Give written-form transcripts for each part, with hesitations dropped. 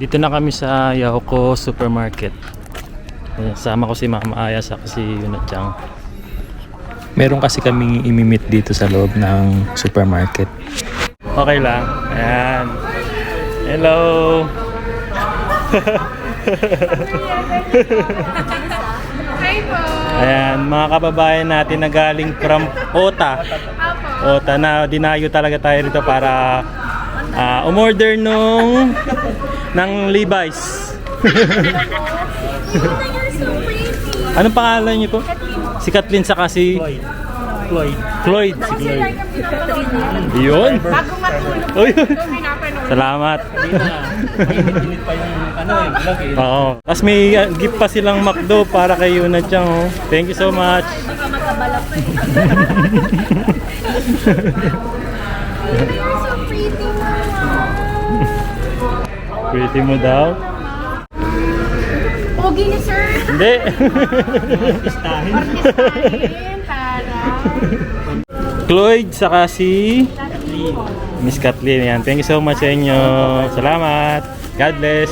Dito na kami sa Yahoko Supermarket. Sama ko si Mama Aya sa si Yunat-chan. Meron kasi kaming imimit dito sa loob ng supermarket. Okay lang. Ayan. Hello. Hi po. Ayan, mga kababayan natin na galing from Ota. Ota na dinayo talaga tayo rito para umorder ng Levi's. Anong pangalan niyo po? Si Kathleen saka si Floyd. Floyd. Si Floyd. Yun. Bago matulog. Uy. Pinapanood. Salamat. Init pa yung vlog eh. Oo. Tapos may gift pa silang McDo para kay Yunat-chan. Oh. Thank you so much. Baka magkabala pa eh. So pretty mo. Pretty mo daw? Pogi ni sir. Hindi. Pistahin. Artistahin para. Floyd saka si Miss Kathleen. Yan. Thank you so much sa inyo. Salamat. God bless.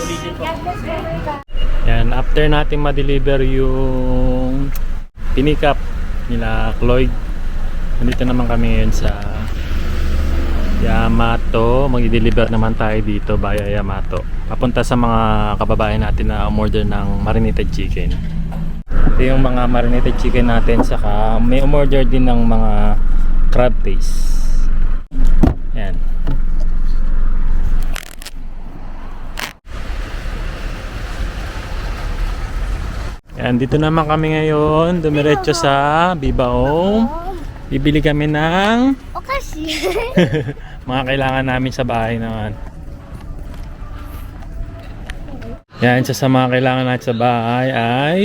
Yan. After natin ma-deliver yung pinikap nila Floyd, nandito naman kami ngayon sa Yamato. Mag-deliver naman tayo dito via Yamato. Papunta sa mga kababayan natin na umorder ng marinated chicken. Ito yung mga marinated chicken natin. Saka may umorder din ng mga crab paste. Yan. Yan, dito naman kami ngayon. Dumiretso sa Bibaong. Bibili kami ng Okashi. mga kailangan namin sa bahay naman. Yan, isa sa mga kailangan natin sa bahay ay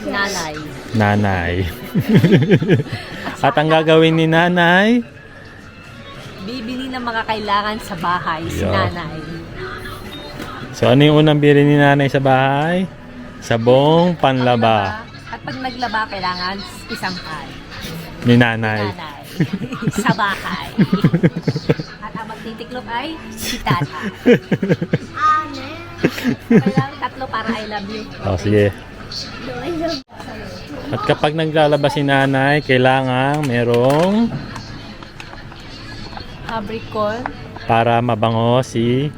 Nanay. nanay. At ang gagawin ni nanay, Bibili ng mga kailangan sa bahay si Yeah. nanay. so ano yung unang bili ni nanay sa bahay? Sabong panlaba At pag naglaba, kailangan isang pay. ni nanay. Nanay. Sa bahay. At ang magtitiklop ay si tata. Kailangan tatlo para I love you. Oh, sige. At kapag naglalaba si nanay, kailangan merong Fabricol. para mabango si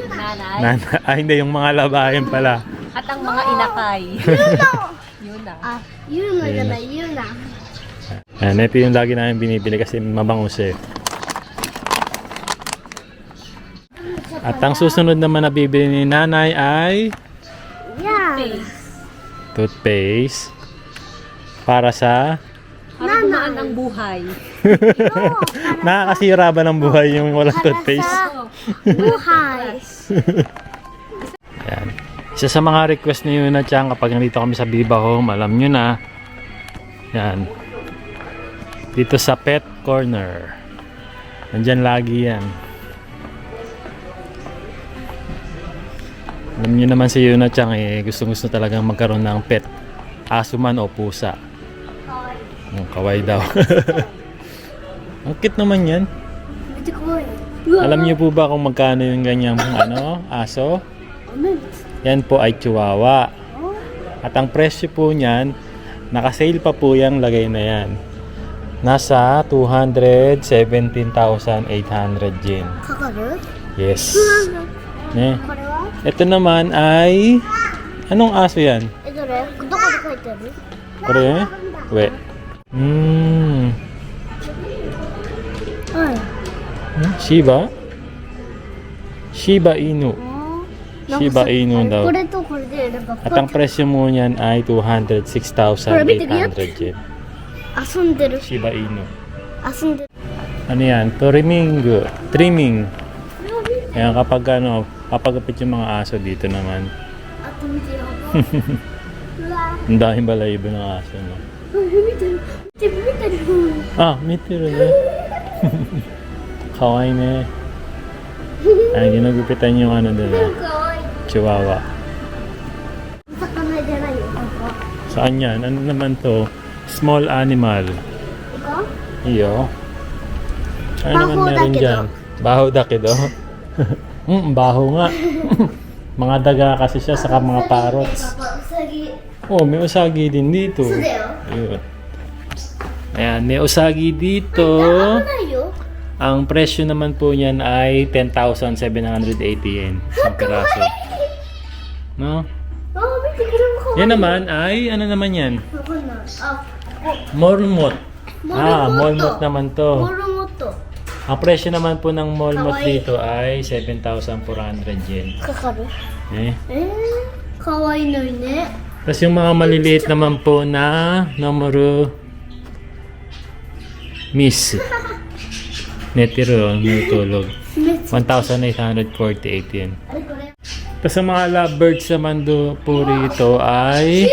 Nanay. nanay. Ay, hindi, yung mga labahin pala. At ang mga inakay. Yun na. Ayan, ito yung lagi namin binibili kasi mabango siya. At ang susunod naman na bibili ni nanay ay Face. toothpaste para sa Para gumaan ang buhay. nakakasira ba ng buhay yung walang toothpaste? Ayan. Isa sa mga request ni Yunat-chan kapag nandito kami sa Biba Home, alam nyo na. Yan. Dito sa pet corner. Nandyan lagi yan. Alam nyo naman si Yunat-chan gusto talagang magkaroon ng pet. Aso man o pusa. Kaway daw. Ang cute naman yan. Alam niyo po ba kung magkano yung ganyang aso? Yan po ay chihuahua. At ang presyo po niyan, naka-sale pa po yung lagay na yan. Nasa 217,800 yen. Yes. Ito naman ay anong aso yan? Kore? We. Shiba? Shiba Inu. Shiba Inu daw. At ang presyo mo niyan ay 206,800 yen. Shiba Inu. Ano yan? Trimming. Ayan, kapag papagapit yung mga aso dito naman. Ang dahil balayibo ng aso, no? Ah, mitiro na. Kawaii ne. Ay, ginagupitan yung doon. Chihuahua. Saan yan? Ano naman to? Small animal. Iyo. Ano naman meron dyan? Baho dakido. Baho nga. Mga daga kasi siya saka mga parrots. Papa, usagi. Oh, may usagi din dito. Sudayo. Ayun. Ayan, may usagi dito. Nayo. Ang presyo naman po niyan ay 10,780 yen. Isang piraso. No? Oh, may tigilan ko. Yan naman ay, ano naman yan? Ako na. Molmot. Molmot Molmot to. naman to. Morumoto. Ang presyo naman po ng molmot Kawaii. dito ay 7,400 yen. Kakaru. Eh. Kawaii no ne. Tapos yung mga maliliit naman po na Nomoru Miss. Netiro, natulog. 1,848 yen. Tapos sa mga lovebirds naman po rito ay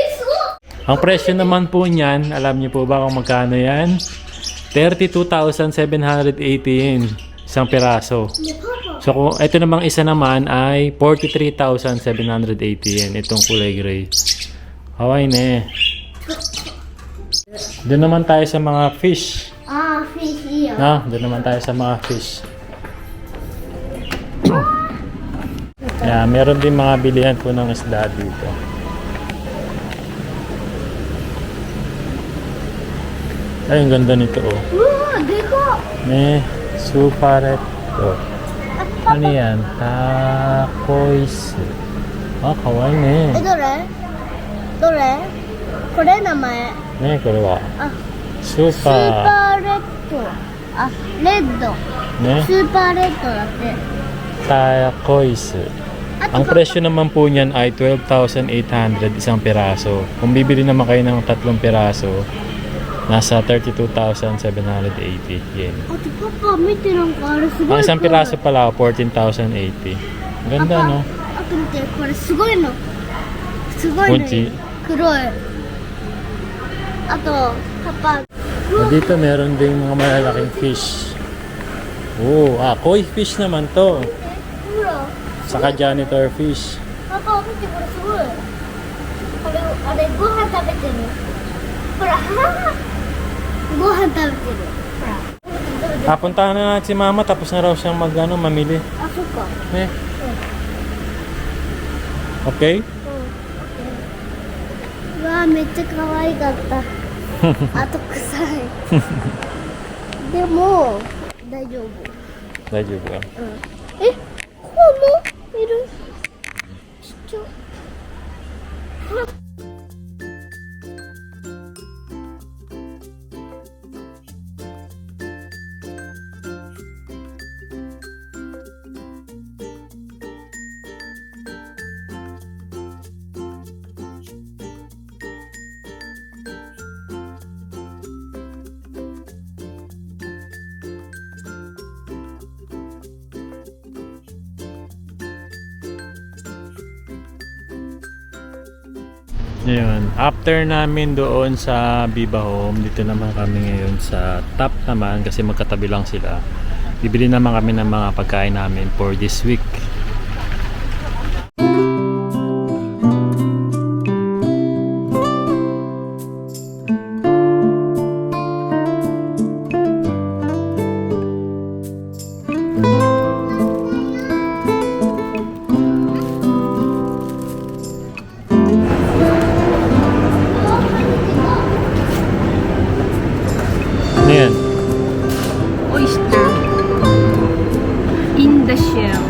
ang presyo naman po niyan, alam niyo po ba kung magkano yan? 32,780 yen isang piraso. So kung ito namang isa naman ay 43,780 yen itong kulay gray. Hawaii ne. Doon naman tayo sa mga fish. Fish here. Na, doon naman tayo sa mga fish. Yeah, meron din mga bilihan po ng isda dito. Ay, ang ganda nito oh. Deko. May suparetto. Ano yan? Takoisu. Ah, kawaii ne. どれどれこれ名前 Ne, これは。スー Supa. パーレッドレッド Ne? スーパーレッドだって Takoisu. Ang presyo naman po niyan ay 12,800 isang piraso. Kung bibili naman kayo ng 3 piraso, nasa 32,780 yen. あとパパ見てなんかあれすご Ang い isang piraso pala, 14,080. Ang ganda, no? あと見てこれすごいのすごいの Mochi. 黒いあとパパ Dito meron ding mga malalaking fish. Oh, koi fish naman to. ほら Saka janitor fish. パパ見てこれすごいこれあれご飯食べてるほらご飯食べてるほら Puntahan na natin si mama tapos na raw siyang mamili. あそっか Eh. Okay? うわめっちゃ可愛かったあと臭いでも大丈夫 Daiju ka. えこうもいるちっちゃNgayon, after namin doon sa Viva Home, dito naman kami ngayon sa top naman kasi magkatabi lang sila. Bibili naman kami ng mga pagkain namin for this week. Ano yan? oyster in the shell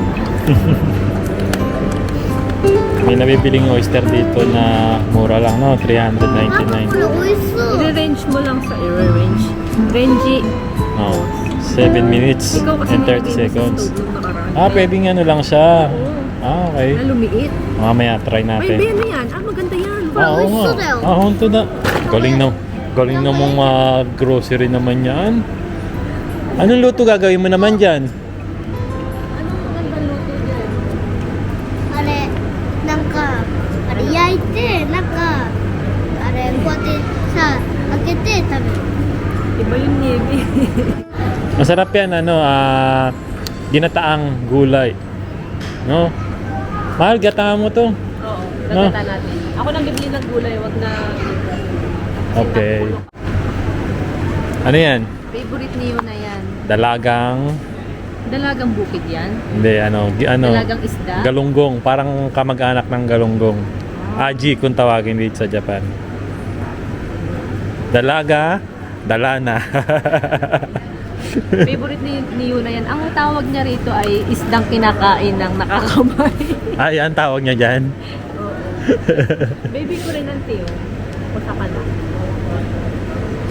May nabibiling oyster dito na mura lang, no? 399. 美味しそう I-range mo lang sa i-range. Renji. Oh, 7 minutes Ikaw kasi and 30 nilagay mo sa seconds. stove nung nakaraan. Pwedeng ano lang siya. Okay. Na lumiit. Mamaya try May natin. beno yan. Maganda yan. Oo nga. Honto na. Galing na mong grocery naman yan. Anong luto gagawin mo naman dyan? Anong maganda luto dyan? あれなんかあれ焼いてなんかあれこうやってさ開けて食べる Iba yung navy. Masarap yan, ginataang gulay. No? Mahal, gataan mo to. Oo. No? Nagata natin. Ako nang bibili ng gulay. Wag na... Okay. Ano yan? Favorite niyo na yan. Dalagang Dalagang bukid yan. Hindi, ano, Dalagang isda. galunggong. Parang kamag-anak ng galunggong. Aji kung tawagin dito sa Japan. Dalaga, dalana. Favorite ni Yuna yan. Ang tawag niya rito ay isdang kinakain ng nakakamay. Ay, ang tawag niya dyan. Baby ko rin ang tiyo. Pusa ka na.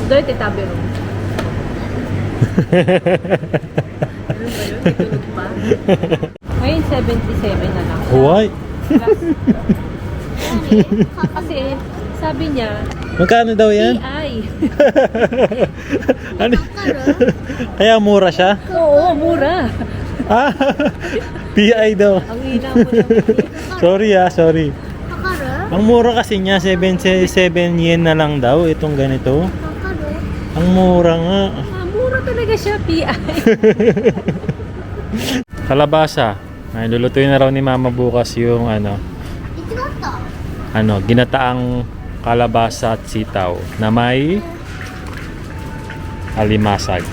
Doy, titabiro. Ano ba yun? Itulog pa? Ngayon, 77 na lang. Why? Plus, kasi, sabi niya, Magkano daw yan? PI. Ano? Kaya mura siya? Oo, mura. Ah, PI daw. Ang hina mo lang. Sorry. Kakaro? Ang mura kasi niya, 7 yen na lang daw itong ganito. Kakaro? Ang mura nga. Ah, mura talaga siya, PI. Kalabasa. Ay, lulutuin na raw ni Mama bukas yung ginataang kalabasa at sitaw na may alimasag.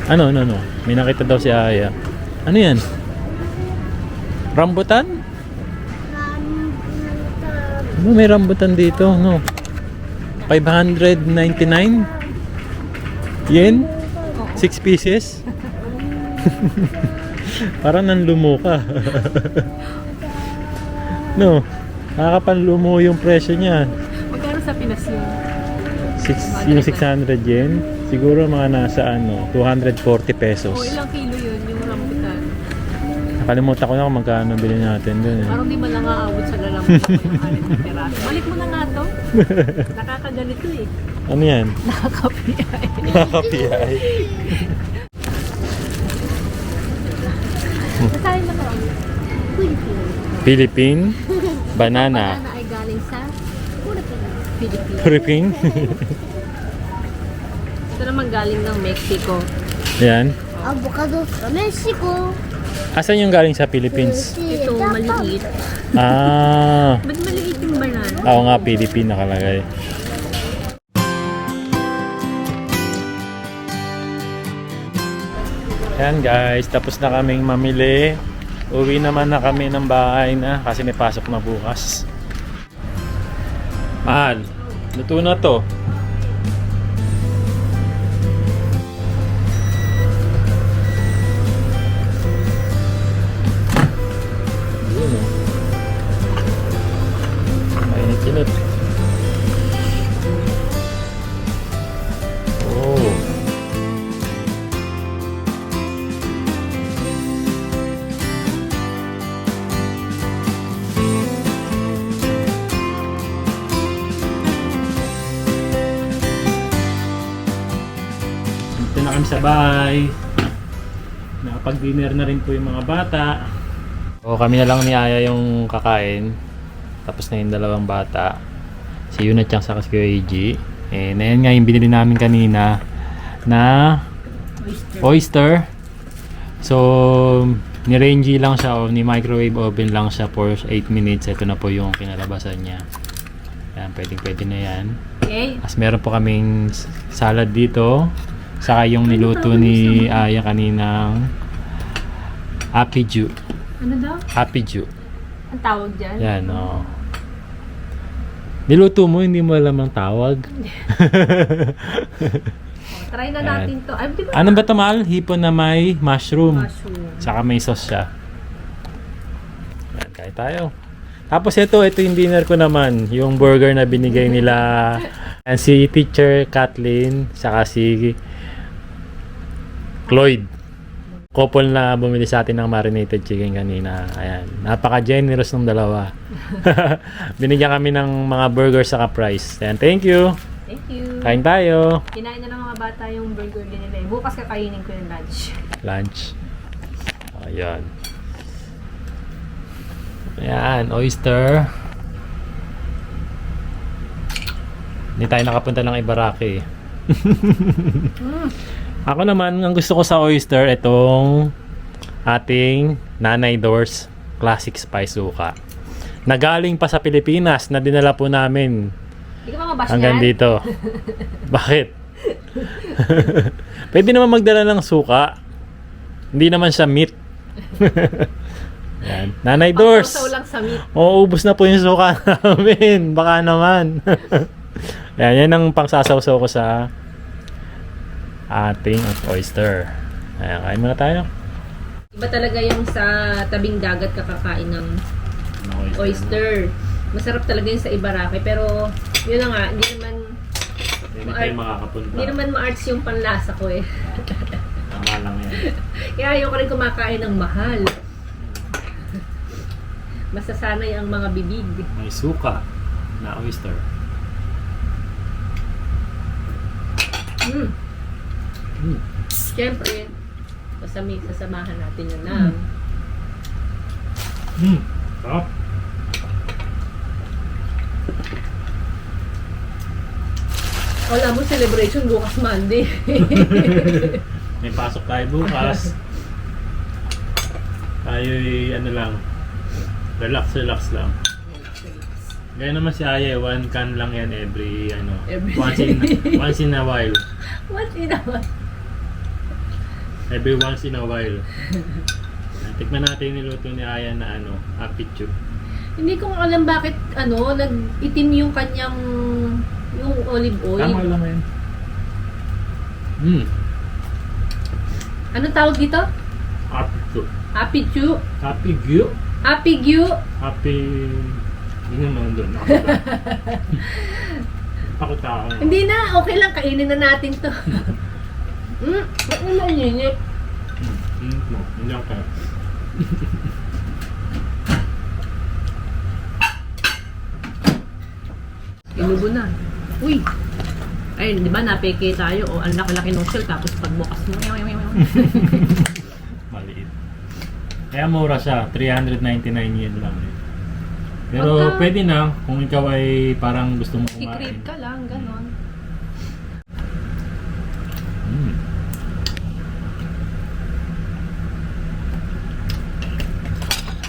Ano? May nakita daw si Aya. Ano yan? Rambutan? Ano, may rambutan dito, no? 599 yen? 6 pieces? Parang nanlumo ka. No, nakakapanlumo yung presyo niya. Magkano sa Pinas yun? Yung 600 yen, siguro mga nasa 240 pesos. O, ilang kilo yun, yung rambutan? Nakalimutan ko na kung magkano bilhin natin dun eh. Parang di man lang aabot sa lalamunan ko yung alit na piraso. Balik mo na nga to. Nakakaganito eh. Ano yan? Nakaka-PI. Nakaka-PI. Nasahin na ko. Philippine banana. Banana ay galing sa Philippines. Philippine. Ito naman galing ng Mexico. Yan. Avocado sa Mexico. Asan yung galing sa Philippines? Ito maliit. Ah, Ba't maliit yung banana? ako nga Philippine nakalagay. Yan guys, tapos na kaming mamili. Uwi naman na kami ng bahay na kasi may pasok na bukas. Mahal, luto na to. Yun o. Mainit-init. Oh. Dito na kami sa bahay. Nakapag-dinner na rin po yung mga bata. O kami na lang ni Aya yung kakain. Tapos na yung dalawang bata. Si Yuna Chang sa si Eiji. Eh, na yan nga yung binili namin kanina na oyster. So, ni-range lang siya o ni microwave oven lang siya for 8 minutes. Ito na po yung kinalabasan niya. Yan, pwede na yan. Okay. As meron po kaming salad dito. Saka yung niluto ni Aya kaninang apiju. Ano daw? Apiju. Ang tawag dyan? Yan, o. Niluto mo, hindi mo alam ang tawag. Try na natin to. Ay, di ba? Ano ba ito, mahal? Hipon na may mushroom. Mushroom. Saka may sauce siya. Yan, kain tayo. Tapos ito yung dinner ko naman. Yung burger na binigay nila. And si Teacher Kathleen, saka si Cloyd. Couple na bumili sa atin ng marinated chicken kanina. Ayan. Napaka-generous ng dalawa. Binigyan kami ng mga burger saka fries. Ayan, thank you. Thank you. Kain tayo. Kinain na ng mga bata yung burger din nila. Bukas kakainin ko yung lunch. Lunch. Ayan. Ayan, oyster. Hindi tayo nakapunta ng Ibaraki. Ako naman, ang gusto ko sa oyster, itong ating Nanay Doors Classic Spice Suka. Nagaling pa sa Pilipinas, na dinala po namin Hindi ka mga bash hanggang yan? dito. Bakit? Pwede naman magdala ng suka. Hindi naman siya meat. Yan. Nanay Dors. Pang-sausaw lang sa meat. Oo, ubos na po yung suka namin. Baka naman. Yan, yan ang pangsasaw-saw ko sa ating oyster. Ayan, kain muna tayo. Iba talaga yung sa tabing dagat kakakain ng oyster. Masarap talaga yung sa Ibaraki. Pero, yun na nga, hindi naman Hindi tayo makakapunta. hindi naman ma-arts yung panlasa ko eh. Tama lang yan. Kaya ayoko rin kumakain ng mahal. Masasanay ang mga bibig. May suka na oyster. Siyempre, sasamahan natin yun na. Sarap. Wala mo celebration bukas Monday. May pasok tayo bukas. Tayo'y ano lang, relax lang. Gaya naman si Aya, one can lang yan every once in a while. What in a while? Every once in a while. Tikman natin yung niluto ni Aya na apichu. Hindi ko alam bakit nag-itim yung kanyang yung olive oil. Tama lang yan. Anong tawag dito? Apichu. Apichu? Apigyu. Apigyu? Hindi naman doon. Takot ako. Hindi na, okay lang, kainin na natin to. Ba't naman yun? Hindi ako kaya. Inubo na. Uy! Ay, di ba napeke tayo? O, ang laki-laki ng shell, tapos pagbukas mo. Maliit. Kaya mura siya. 399 yen lang. Pero Pagka- pwede na kung ikaw ay parang gusto mo kumain. I-crave ka lang, ganon. Mm.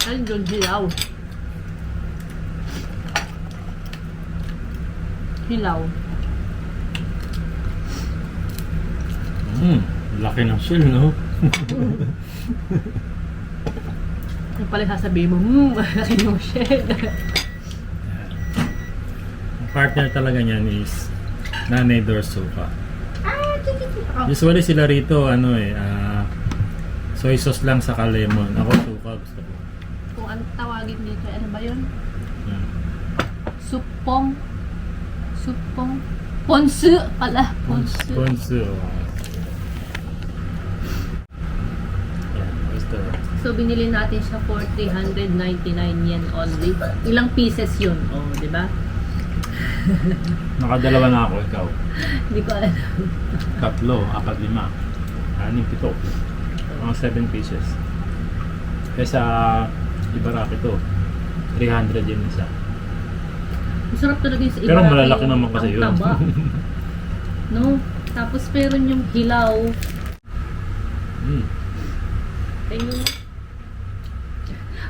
Andun, hilaw. Hilaw. Laki ng shell, no? Yung pala sasabihin mo, laki yung shell. Ang partner talaga niyan is Nanay Dorsuka. Oh. Usually sila rito, soy sauce lang sa lemon. Ako suka, gusto ko. Kung ano tawagin dito, ano ba yun? Yan. Supong. Ponsu pala. Ponsu. Ponsu. Yan, oyster. So, binili natin siya for 399 yen only. Ilang pieces yun? Oh, di ba? Nakadalawa na ako, ikaw. Hindi ko alam. 3, 4, 5, 6, 7. Mga 7 pieces. Kesa Ibaraki to. 300 yun isa. Masarap talaga yung sa Pero Ibaraki, malalaki naman kasi ang yun. taba. No? Tapos meron yung hilaw. Ayun.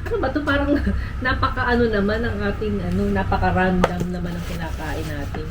Ano ba to? Parang napaka-ano naman ang ating napaka-random naman ang kinakain natin.